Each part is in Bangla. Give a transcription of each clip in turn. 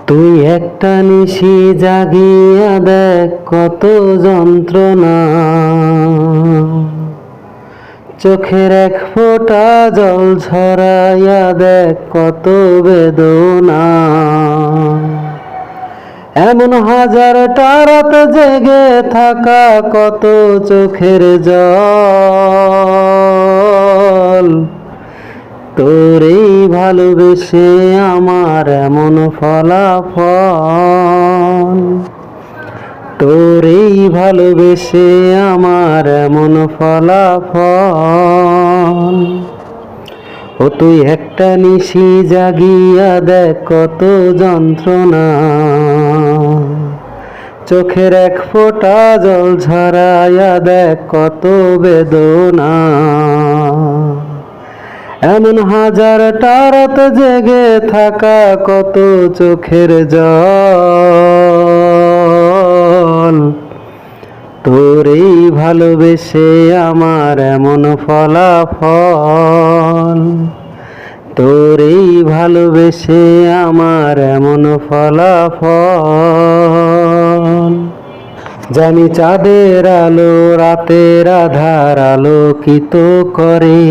তুই একটা নিশি জাগিয়া দেখ কত যন্ত্রণা, চোখের এক ফোঁটা জল ঝরাইয়া দেখ কত বেদনা। এমন হাজারটা রাত জেগে থাকা কত চোখের জল, তোরেই ভালোবেসে আমার এমন ফলাফল, তোরেই ভালোবেসে আমার এমন ফলাফল। ও তুই একটা নিশি জাগিয়া দেখ কত যন্ত্রণা, চোখের এক ফোঁটা জল ঝরাইয়া দেখ কত বেদনা। এমন হাজারটা রাত জেগে থাকা কত চোখের জল, তোরেই ভালোবেসে আমার এমন ফলাফল, তোরেই ভালোবেসে আমার এমন ফলাফল। জানি চাঁদের আলো রাতের আধার আলোকিত করে,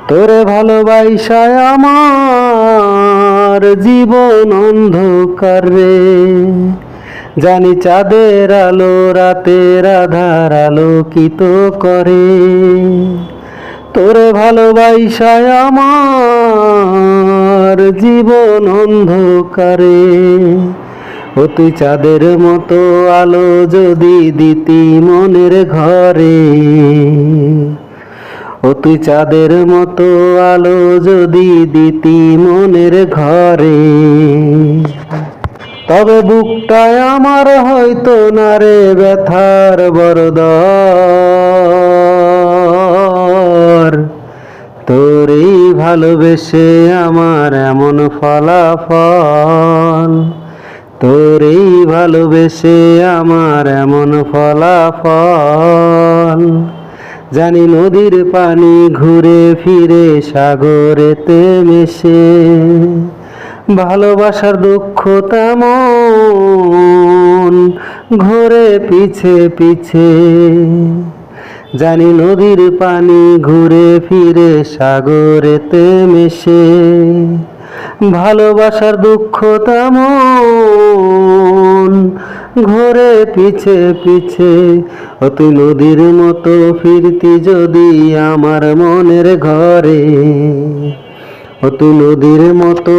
তোরে ভালোবাসায় আমার জীবন অন্ধকার রে। জানি চাঁদের আলো রাতের আধার আলোকিত করে, তোরে ভালোবাসায় আমার জীবন অন্ধকারে। ও তুই চাঁদের মতো আলো যদি দিতি মনের ঘরে, ও তুই চাঁদের মতো আলো যদি দিতি মনের ঘরে, তবে বুকটায় আমার হয়তো না রে ব্যথার বরদর। তোরেই ভালোবেসে আমার এমন ফলাফল, তোরেই ভালোবেসে আমার এমন ফলাফল। জানি নদীর পানি ঘুরে ফিরে সাগরেতে মেশে, ভালোবাসার দুঃখ তেমন ঘুরে পিছে পিছে। জানি নদীর পানি ঘুরে ফিরে সাগরেতে মেশে, ভালোবাসার দুঃখ তেমন ঘুরে পিছে পিছে। ও তুই নদীর মতো ফিরতি যদি আমার মনের ঘরে, ও তুই নদীর মতো